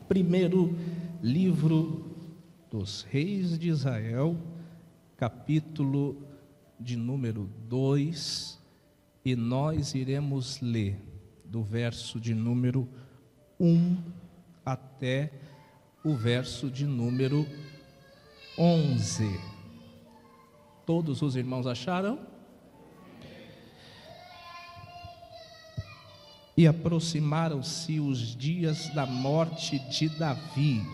Primeiro livro dos Reis de Israel, capítulo de número 2, e nós iremos ler do verso de número 1 até o verso de número 11. Todos os irmãos acharam? E aproximaram-se os dias da morte de Davi,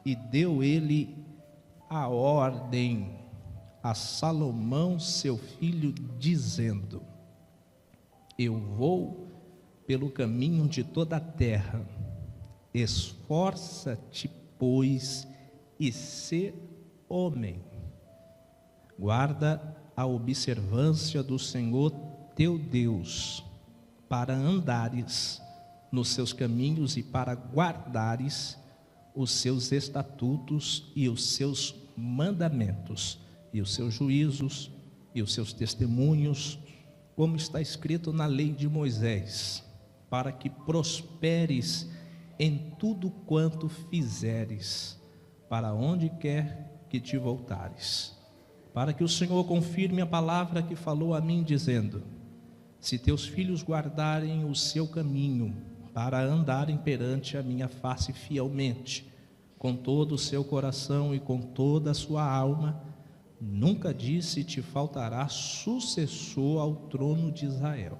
e deu ele a ordem a Salomão seu filho, dizendo: eu vou pelo caminho de toda a terra, esforça-te, pois, e sê homem, guarda a observância do Senhor teu Deus, para andares nos seus caminhos e para guardares os seus estatutos e os seus mandamentos, e os seus juízos e os seus testemunhos, como está escrito na lei de Moisés, para que prosperes em tudo quanto fizeres, para onde quer que te voltares, para que o Senhor confirme a palavra que falou a mim, dizendo: se teus filhos guardarem o seu caminho, para andarem perante a minha face fielmente, com todo o seu coração e com toda a sua alma, nunca disse te faltará sucessor ao trono de Israel.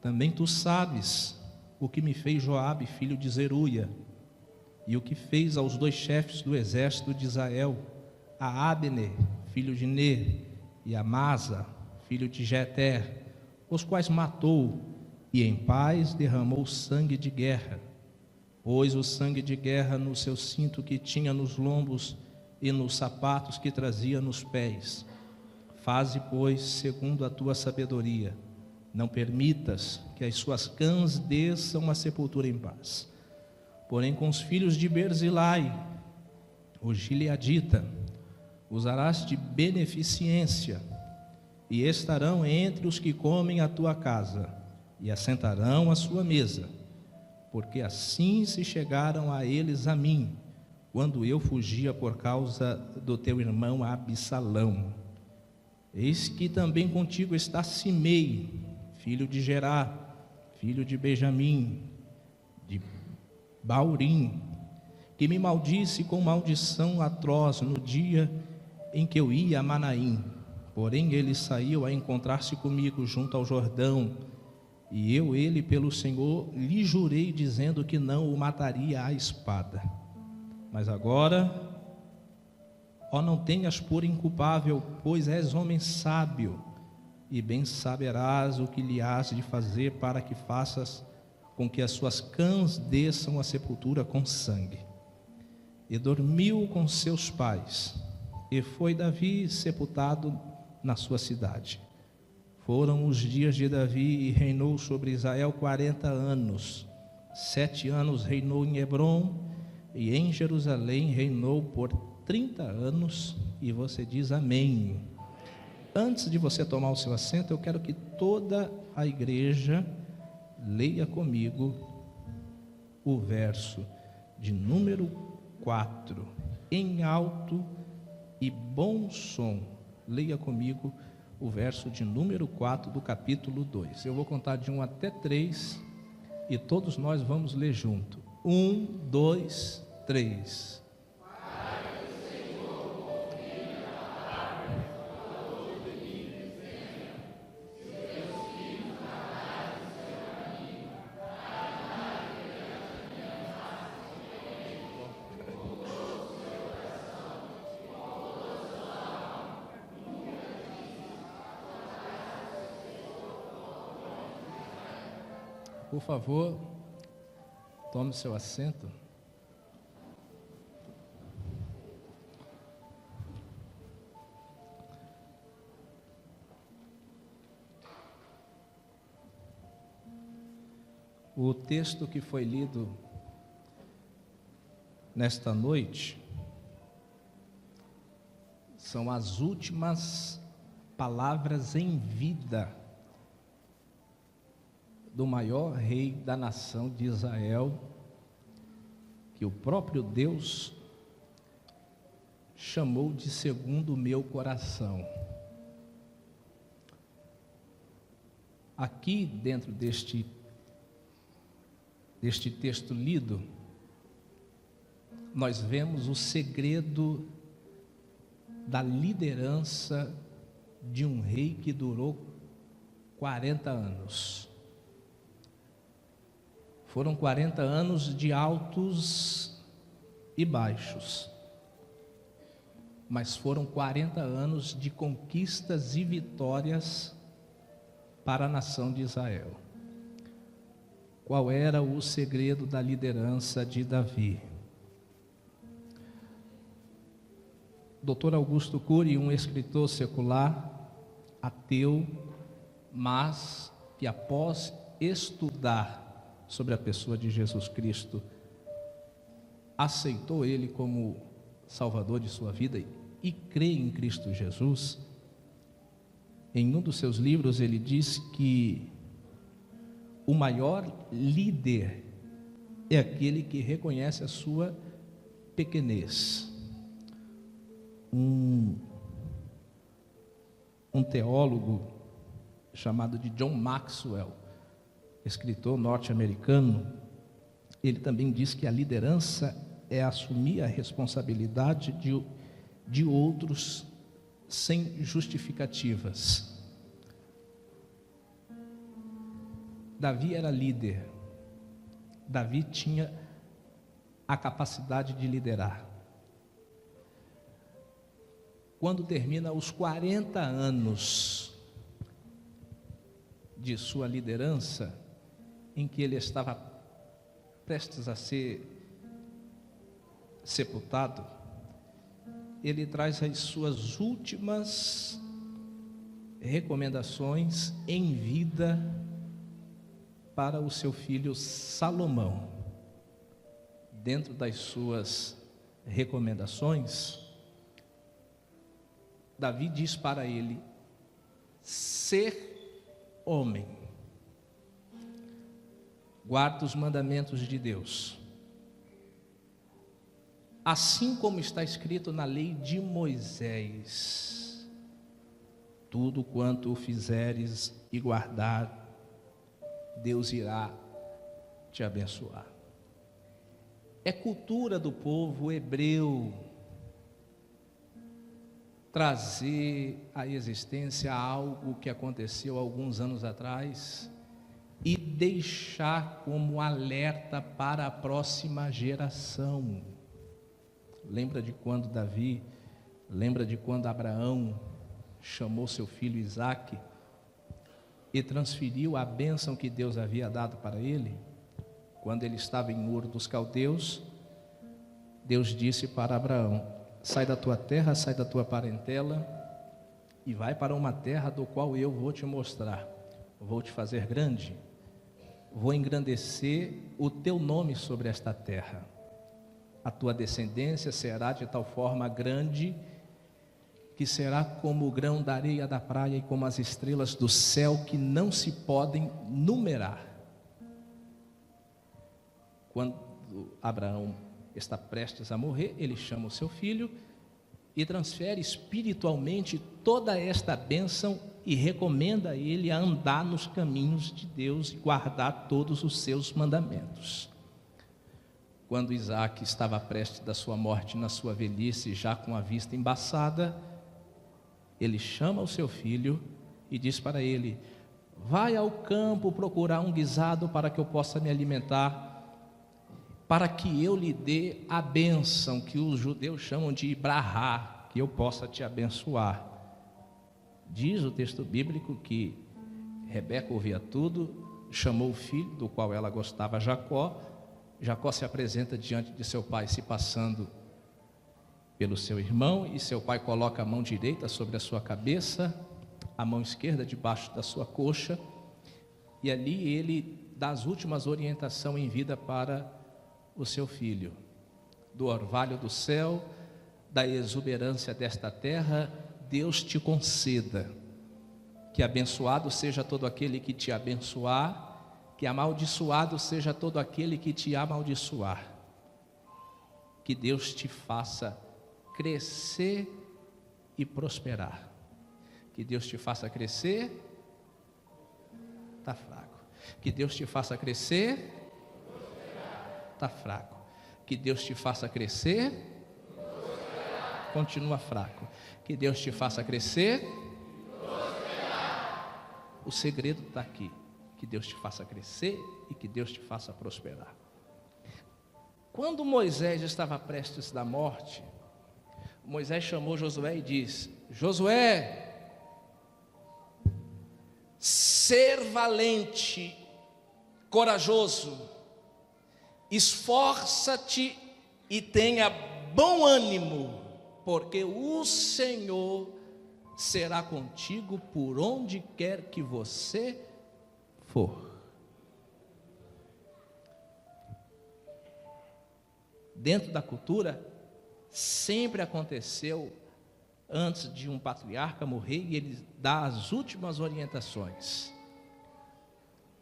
Também tu sabes o que me fez Joabe, filho de Zeruia, e o que fez aos dois chefes do exército de Israel, a Abner, filho de Ner, e a Amasa, filho de Jeter, os quais matou, e em paz derramou sangue de guerra. Pôs o sangue de guerra no seu cinto que tinha nos lombos e nos sapatos que trazia nos pés. Faze, pois, segundo a tua sabedoria. Não permitas que as suas cãs desçam à sepultura em paz. Porém, com os filhos de Berzilai, o gileadita, usarás de beneficência, e estarão entre os que comem a tua casa, e assentarão à sua mesa, porque assim se chegaram a eles a mim, quando eu fugia por causa do teu irmão Absalão. Eis que também contigo está Simei, filho de Gerá, filho de Benjamim, de Baurim, que me maldisse com maldição atroz no dia em que eu ia a Manaim. Porém ele saiu a encontrar-se comigo junto ao Jordão, e eu, ele, pelo Senhor, lhe jurei, dizendo que não o mataria à espada. Mas agora, ó, não tenhas por inculpável, pois és homem sábio, e bem saberás o que lhe has de fazer, para que faças com que as suas cãs desçam à sepultura com sangue. E dormiu com seus pais, e foi Davi sepultado na sua cidade. Foram os dias de Davi, e reinou sobre Israel 40 anos. 7 anos reinou em Hebrom, e em Jerusalém reinou por 30 anos. E você diz amém. Antes de você tomar o seu assento, eu quero que toda a igreja leia comigo o verso de número 4, em alto e bom som. Leia comigo o verso de número 4 do capítulo 2. Eu vou contar de 1 até 3 e todos nós vamos ler junto. 1, 2, 3. Por favor, tome seu assento. O texto que foi lido nesta noite são as últimas palavras em vida do maior rei da nação de Israel, que o próprio Deus chamou de segundo o meu coração. Aqui dentro deste texto lido, nós vemos o segredo da liderança de um rei que durou 40 anos. Foram 40 anos de altos e baixos, mas foram 40 anos de conquistas e vitórias para a nação de Israel. Qual era o segredo da liderança de Davi? Dr. Augusto Cury, um escritor secular, ateu, mas que após estudar sobre a pessoa de Jesus Cristo, aceitou Ele como Salvador de sua vida e crê em Cristo Jesus. Em um dos seus livros ele diz que o maior líder é aquele que reconhece a sua pequenez. Um teólogo chamado de John Maxwell, escritor norte-americano, ele também diz que a liderança é assumir a responsabilidade de outros sem justificativas. Davi era líder. Davi tinha a capacidade de liderar. Quando termina os 40 anos de sua liderança, em que ele estava prestes a ser sepultado, ele traz as suas últimas recomendações em vida para o seu filho Salomão. Dentro das suas recomendações, Davi diz para ele: ser homem, guarda os mandamentos de Deus, assim como está escrito na lei de Moisés, tudo quanto o fizeres e guardar, Deus irá te abençoar. É cultura do povo hebreu trazer à existência algo que aconteceu alguns anos atrás e deixar como alerta para a próxima geração. Lembra de quando Abraão chamou seu filho Isaque e transferiu a bênção que Deus havia dado para ele? Quando ele estava em Ur dos Caldeus, Deus disse para Abraão: sai da tua terra, sai da tua parentela e vai para uma terra do qual eu vou te mostrar. Vou te fazer grande, vou engrandecer o teu nome sobre esta terra. A tua descendência será de tal forma grande que será como o grão da areia da praia e como as estrelas do céu, que não se podem numerar. Quando Abraão está prestes a morrer, ele chama o seu filho e transfere espiritualmente toda esta bênção e recomenda a ele a andar nos caminhos de Deus e guardar todos os seus mandamentos. Quando Isaque estava prestes da sua morte na sua velhice, já com a vista embaçada, ele chama o seu filho e diz para ele: vai ao campo procurar um guisado para que eu possa me alimentar, para que eu lhe dê a bênção que os judeus chamam de brahá, que eu possa te abençoar. Diz o texto bíblico que Rebeca ouvia tudo, chamou o filho, do qual ela gostava, Jacó. Jacó se apresenta diante de seu pai, se passando pelo seu irmão, e seu pai coloca a mão direita sobre a sua cabeça, a mão esquerda debaixo da sua coxa, e ali ele dá as últimas orientações em vida para o seu filho: do orvalho do céu, da exuberância desta terra, Deus te conceda que abençoado seja todo aquele que te abençoar, que amaldiçoado seja todo aquele que te amaldiçoar. que Deus te faça crescer e prosperar. Que Deus te faça crescer, está fraco. Que Deus te faça crescer, está fraco. Que Deus te faça crescer, continua fraco. Que Deus te faça crescer, o segredo está aqui. Que Deus te faça crescer e que Deus te faça prosperar. Quando Moisés estava prestes à morte, Moisés chamou Josué e disse: Josué, ser valente, corajoso, esforça-te e tenha bom ânimo, porque o Senhor será contigo por onde quer que você for. Dentro da cultura, sempre aconteceu antes de um patriarca morrer e ele dá as últimas orientações.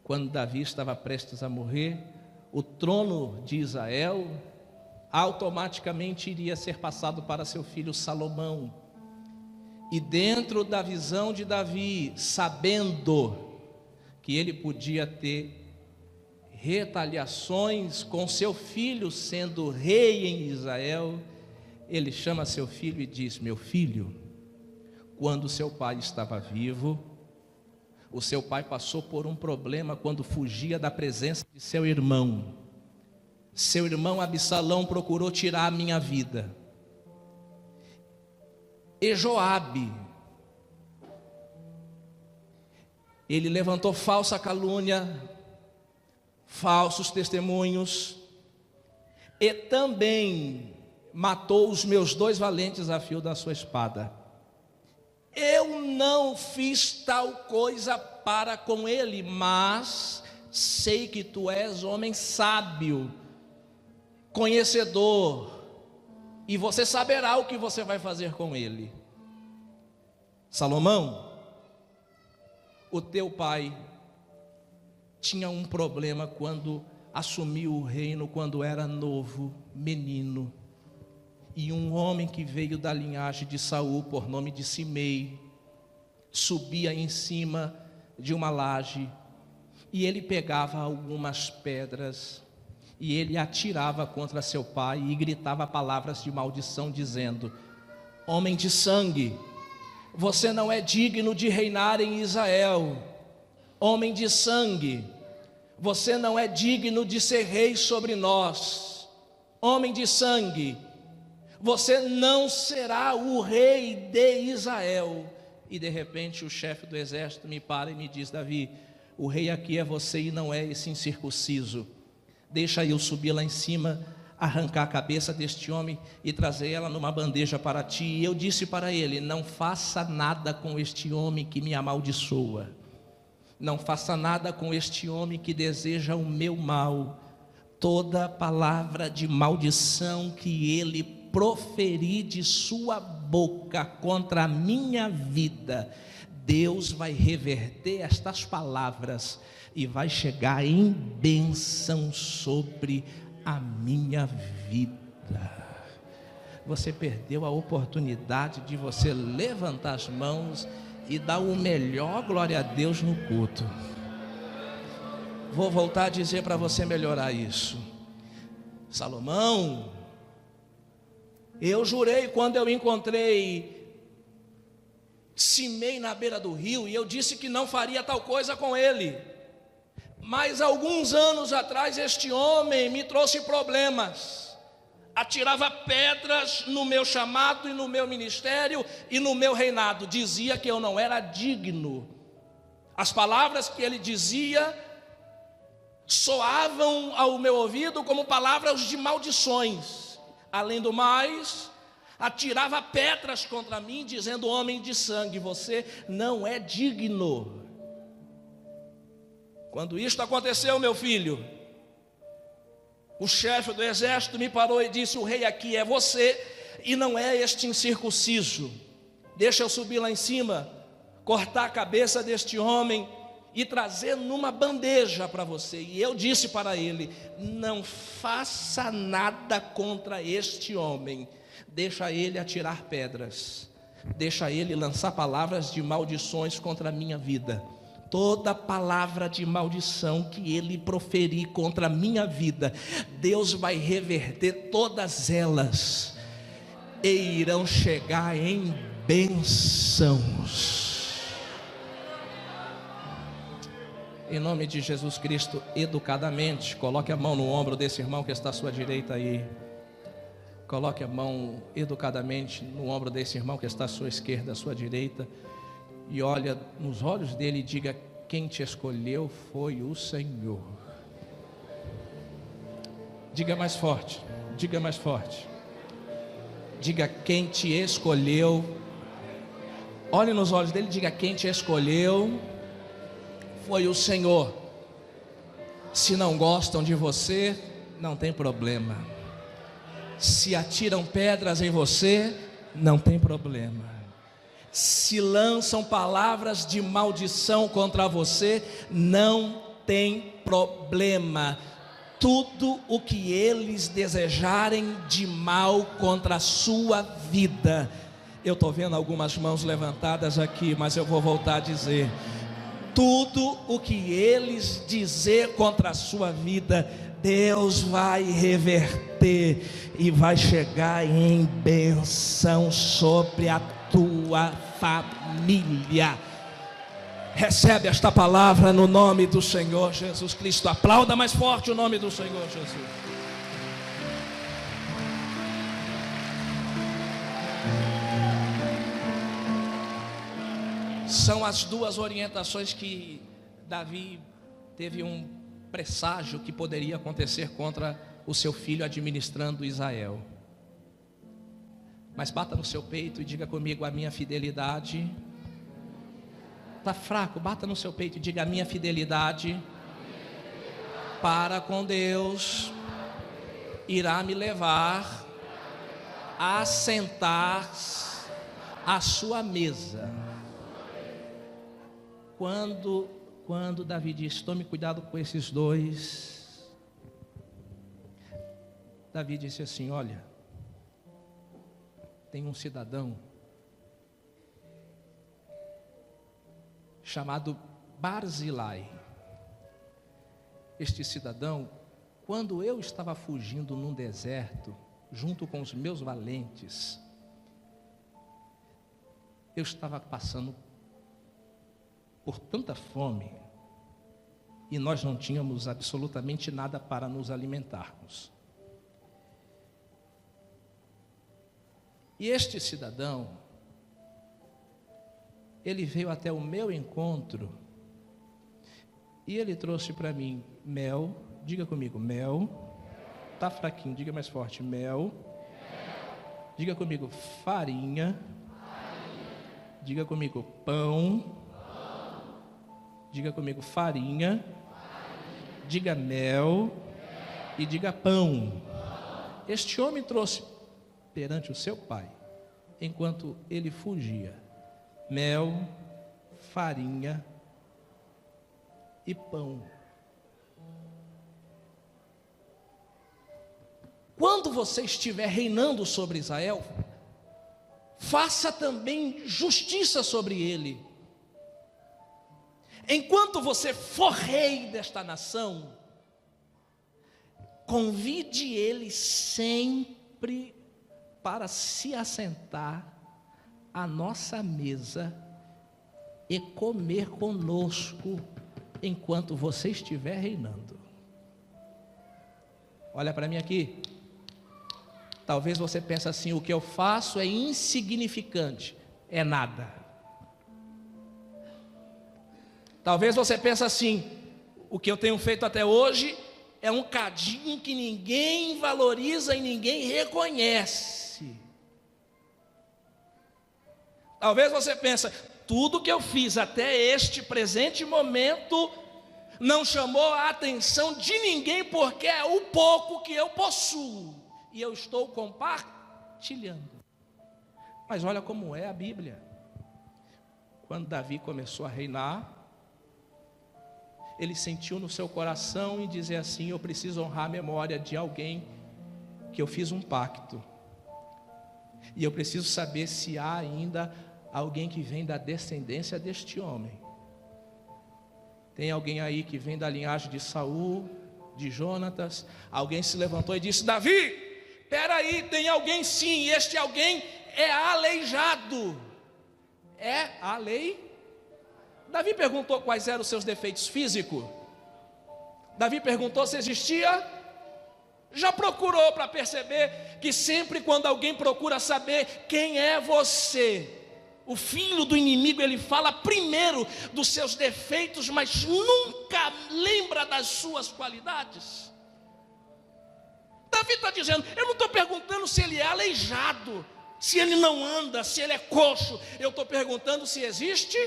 Quando Davi estava prestes a morrer, o trono de Israel automaticamente iria ser passado para seu filho Salomão. E dentro da visão de Davi, sabendo que ele podia ter retaliações com seu filho sendo rei em Israel, ele chama seu filho e diz: meu filho, quando seu pai estava vivo, o seu pai passou por um problema quando fugia da presença de seu irmão. Seu irmão Absalão procurou tirar a minha vida. E Joabe, ele levantou falsa calúnia, falsos testemunhos, e também matou os meus 2 valentes a fio da sua espada. Eu não fiz tal coisa para com ele, mas sei que tu és homem sábio, conhecedor, e você saberá o que você vai fazer com ele. Salomão, o teu pai tinha um problema quando assumiu o reino, quando era novo, menino. E um homem que veio da linhagem de Saul, por nome de Simei, subia em cima de uma laje, e ele pegava algumas pedras, e ele atirava contra seu pai, e gritava palavras de maldição, dizendo: homem de sangue, você não é digno de reinar em Israel. Homem de sangue, você não é digno de ser rei sobre nós. Homem de sangue, você não será o rei de Israel. E de repente o chefe do exército me para e me diz: Davi, o rei aqui é você e não é esse incircunciso. Deixa eu subir lá em cima, arrancar a cabeça deste homem e trazer ela numa bandeja para ti. E eu disse para ele: não faça nada com este homem que me amaldiçoa. Não faça nada com este homem que deseja o meu mal. Toda palavra de maldição que ele proferir de sua boca contra a minha vida, Deus vai reverter estas palavras e vai chegar em bênção sobre a minha vida. Você perdeu a oportunidade de você levantar as mãos e dar o melhor glória a Deus no culto. Vou voltar a dizer para você melhorar isso. Salomão, eu jurei quando eu encontrei Simei na beira do rio, e eu disse que não faria tal coisa com ele. Mas alguns anos atrás este homem me trouxe problemas. Atirava pedras no meu chamado e no meu ministério e no meu reinado. Dizia que eu não era digno. As palavras que ele dizia soavam ao meu ouvido como palavras de maldições. Além do mais, atirava pedras contra mim, dizendo: homem de sangue, você não é digno. Quando isto aconteceu, meu filho, o chefe do exército me parou e disse: o rei aqui é você e não é este incircunciso. Deixa eu subir lá em cima, cortar a cabeça deste homem e trazer numa bandeja para você. E eu disse para ele: não faça nada contra este homem, deixa ele atirar pedras, deixa ele lançar palavras de maldições contra a minha vida. Toda palavra de maldição que ele proferir contra a minha vida, Deus vai reverter todas elas, e irão chegar em bênçãos. Em nome de Jesus Cristo, educadamente, coloque a mão no ombro desse irmão que está à sua direita aí. Coloque a mão educadamente no ombro desse irmão que está à sua esquerda, à sua direita, e olha nos olhos dele e diga: quem te escolheu foi o Senhor. Diga mais forte, diga mais forte. Diga: quem te escolheu. Olhe nos olhos dele e diga: quem te escolheu foi o Senhor. Se não gostam de você, não tem problema. Se atiram pedras em você, não tem problema. Se lançam palavras de maldição contra você, não tem problema. Tudo o que eles desejarem de mal contra a sua vida. Eu estou vendo algumas mãos levantadas aqui, mas eu vou voltar a dizer: tudo o que eles dizer contra a sua vida, Deus vai reverter e vai chegar em bênção sobre a tua família. Recebe esta palavra no nome do Senhor Jesus Cristo. Aplauda mais forte o nome do Senhor Jesus. São as duas orientações que Davi teve um presságio que poderia acontecer contra o seu filho administrando Israel. Mas bata no seu peito e diga comigo: a minha fidelidade. Está fraco, bata no seu peito e diga: a minha fidelidade para com Deus irá me levar a sentar à sua mesa. Quando Davi disse: tome cuidado com esses dois, Davi disse assim: olha, tem um cidadão chamado Barzilai. Este cidadão, quando eu estava fugindo num deserto, junto com os meus valentes, eu estava passando por tanta fome, e nós não tínhamos absolutamente nada para nos alimentarmos. E este cidadão, ele veio até o meu encontro, e ele trouxe para mim mel. Diga comigo: mel. Está fraquinho, diga mais forte: mel. Diga comigo: farinha. Diga comigo: pão. Diga comigo: farinha. Diga mel. E diga pão. Este homem trouxe perante o seu pai, enquanto ele fugia, mel, farinha e pão. Quando você estiver reinando sobre Israel, faça também justiça sobre ele. Enquanto você for rei desta nação, convide ele sempre para se assentar à nossa mesa e comer conosco enquanto você estiver reinando. Olha para mim aqui. Talvez você pense assim: o que eu faço é insignificante, é nada. Talvez você pense assim: o que eu tenho feito até hoje é um cadinho que ninguém valoriza e ninguém reconhece. Talvez você pense: tudo que eu fiz até este presente momento não chamou a atenção de ninguém, porque é o pouco que eu possuo e eu estou compartilhando. Mas olha como é a Bíblia. Quando Davi começou a reinar, ele sentiu no seu coração em dizer assim: eu preciso honrar a memória de alguém que eu fiz um pacto, e eu preciso saber se há ainda alguém que vem da descendência deste homem. Tem alguém aí que vem da linhagem de Saul, de Jonatas? Alguém se levantou e disse: Davi, peraí, tem alguém sim, e este alguém é aleijado. É Davi perguntou quais eram os seus defeitos físicos. Davi perguntou se existia. Já procurou para perceber que sempre quando alguém procura saber quem é você, o filho do inimigo, ele fala primeiro dos seus defeitos, mas nunca lembra das suas qualidades. Davi está dizendo: eu não estou perguntando se ele é aleijado, se ele não anda, se ele é coxo. Eu estou perguntando se existe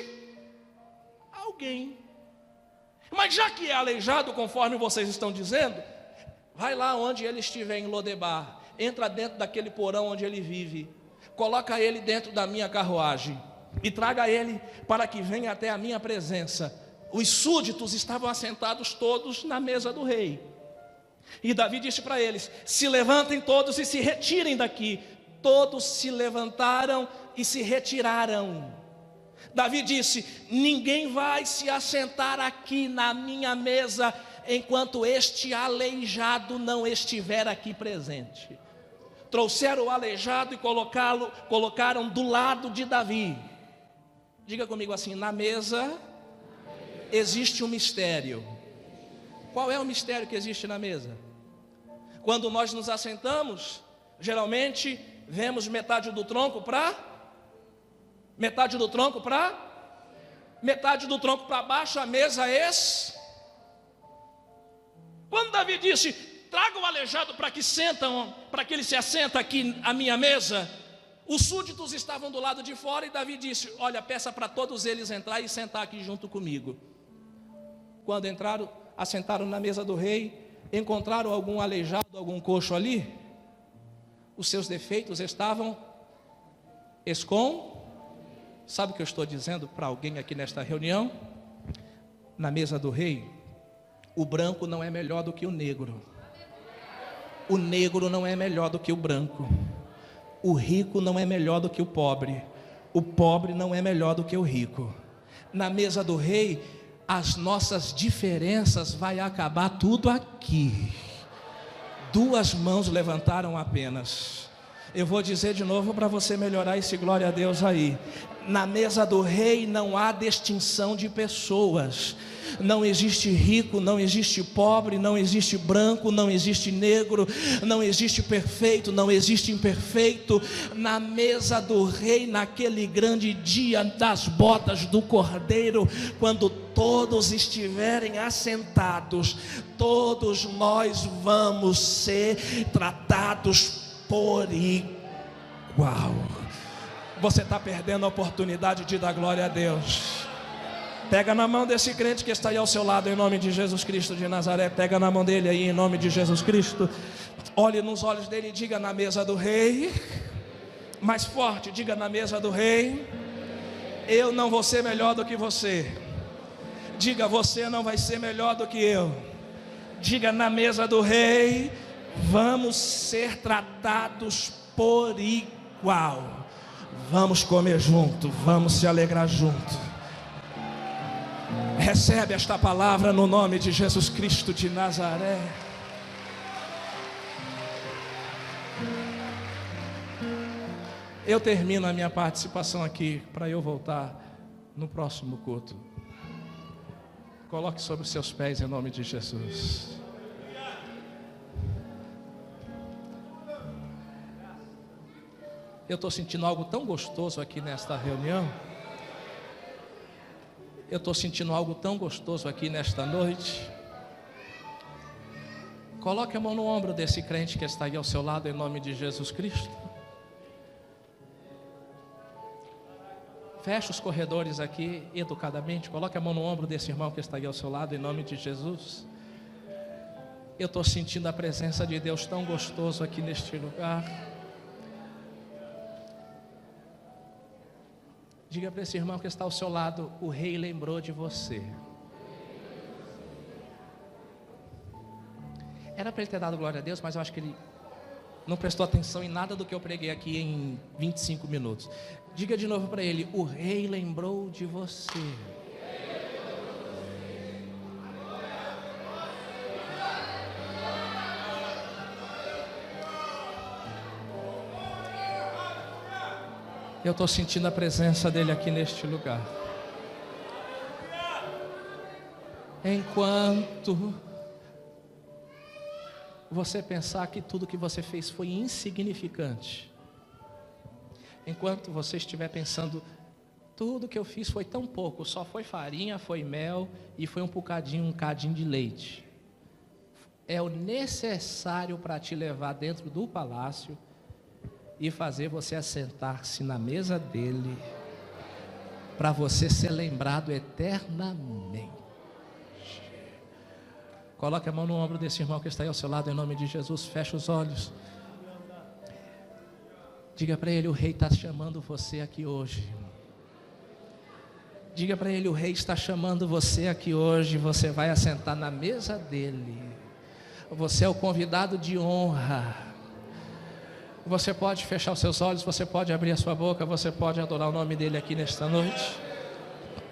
alguém. Mas já que é aleijado, conforme vocês estão dizendo, vai lá onde ele estiver em Lodebar, entra dentro daquele porão onde ele vive, coloca ele dentro da minha carruagem e traga ele para que venha até a minha presença. Os súditos estavam assentados todos na mesa do rei, e Davi disse para eles: se levantem todos e se retirem daqui. Todos se levantaram e se retiraram. Davi disse: ninguém vai se assentar aqui na minha mesa enquanto este aleijado não estiver aqui presente. Trouxeram o aleijado e colocaram do lado de Davi. Diga comigo assim: na mesa existe um mistério. Qual é o mistério que existe na mesa? Quando nós nos assentamos, geralmente vemos metade do tronco para baixo, a mesa Quando Davi disse: traga o aleijado para que ele se assenta aqui à minha mesa, os súditos estavam do lado de fora, e Davi disse: olha, peça para todos eles entrar e sentar aqui junto comigo. Quando entraram, assentaram na mesa do rei, encontraram algum aleijado, algum coxo ali, os seus defeitos estavam Sabe o que eu estou dizendo para alguém aqui nesta reunião? Na mesa do rei, o branco não é melhor do que o negro, o negro não é melhor do que o branco, o rico não é melhor do que o pobre não é melhor do que o rico. Na mesa do rei, as nossas diferenças vai acabar tudo aqui. Duas mãos levantaram apenas. Eu vou dizer de novo para você melhorar esse glória a Deus aí. Na mesa do rei não há distinção de pessoas. Não existe rico, não existe pobre, não existe branco, não existe negro, não existe perfeito, não existe imperfeito. Na mesa do rei, naquele grande dia das bodas do cordeiro, quando todos estiverem assentados, todos nós vamos ser tratados por igual. Você está perdendo a oportunidade de dar glória a Deus. Pega na mão desse crente que está aí ao seu lado, em nome de Jesus Cristo de Nazaré. Pega na mão dele aí, em nome de Jesus Cristo. Olhe nos olhos dele e diga: na mesa do rei. Mais forte, diga: na mesa do rei, eu não vou ser melhor do que você. Diga: você não vai ser melhor do que eu. Diga: na mesa do rei, vamos ser tratados por igual. Vamos comer junto, vamos se alegrar junto. Recebe esta palavra no nome de Jesus Cristo de Nazaré. Eu termino a minha participação aqui para eu voltar no próximo culto. Coloque sobre os seus pés em nome de Jesus. Eu estou sentindo algo tão gostoso aqui nesta reunião. Eu estou sentindo algo tão gostoso aqui nesta noite. Coloque a mão no ombro desse crente que está aí ao seu lado, em nome de Jesus Cristo. Feche os corredores aqui educadamente. Coloque a mão no ombro desse irmão que está aí ao seu lado, em nome de Jesus. Eu estou sentindo a presença de Deus tão gostoso aqui neste lugar. Diga para esse irmão que está ao seu lado: o rei lembrou de você. Era para ele ter dado glória a Deus, mas eu acho que ele não prestou atenção em nada do que eu preguei aqui em 25 minutos. Diga de novo para ele: o rei lembrou de você. Eu estou sentindo a presença dele aqui neste lugar. Enquanto você pensar que tudo que você fez foi insignificante, enquanto você estiver pensando, tudo que eu fiz foi tão pouco, só foi farinha, foi mel e foi um cadinho de leite, é o necessário para te levar dentro do palácio e fazer você assentar-se na mesa dele, para você ser lembrado eternamente. Coloque a mão no ombro desse irmão que está aí ao seu lado, em nome de Jesus. Feche os olhos. Diga para ele: o rei está chamando você aqui hoje. Diga para ele: o rei está chamando você aqui hoje. Você vai assentar na mesa dele. Você é o convidado de honra. Você pode fechar os seus olhos, você pode abrir a sua boca, você pode adorar o nome dele aqui nesta noite.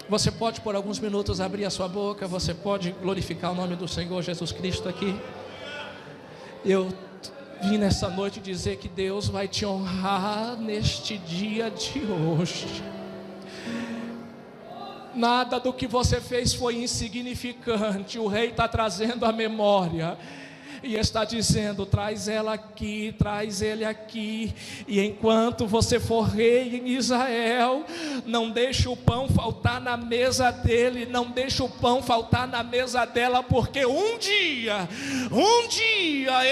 Você pode por alguns minutos abrir a sua boca, você pode glorificar o nome do Senhor Jesus Cristo aqui. Eu vim nessa noite dizer que Deus vai te honrar neste dia de hoje. Nada do que você fez foi insignificante. O rei está trazendo a memória e está dizendo: traz ela aqui, traz ele aqui. E enquanto você for rei em Israel, não deixe o pão faltar na mesa dele, não deixe o pão faltar na mesa dela, porque um dia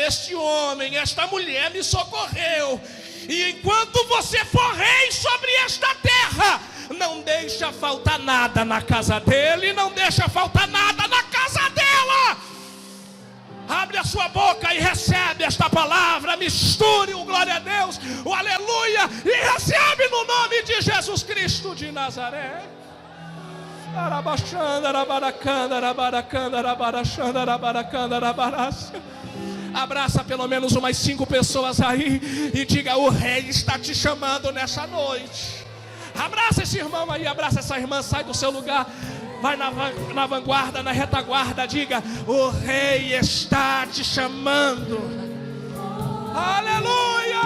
este homem, esta mulher me socorreu. E enquanto você for rei sobre esta terra, não deixa faltar nada na casa dele, não deixa faltar nada na casa dela. Abre a sua boca e recebe esta palavra. Misture o glória a Deus, o aleluia, e recebe no nome de Jesus Cristo de Nazaré. Abraça pelo menos umas 5 pessoas aí e diga: o rei está te chamando nessa noite. Abraça esse irmão aí, abraça essa irmã, sai do seu lugar. Vai na vanguarda, na retaguarda, diga: o rei está te chamando. Aleluia!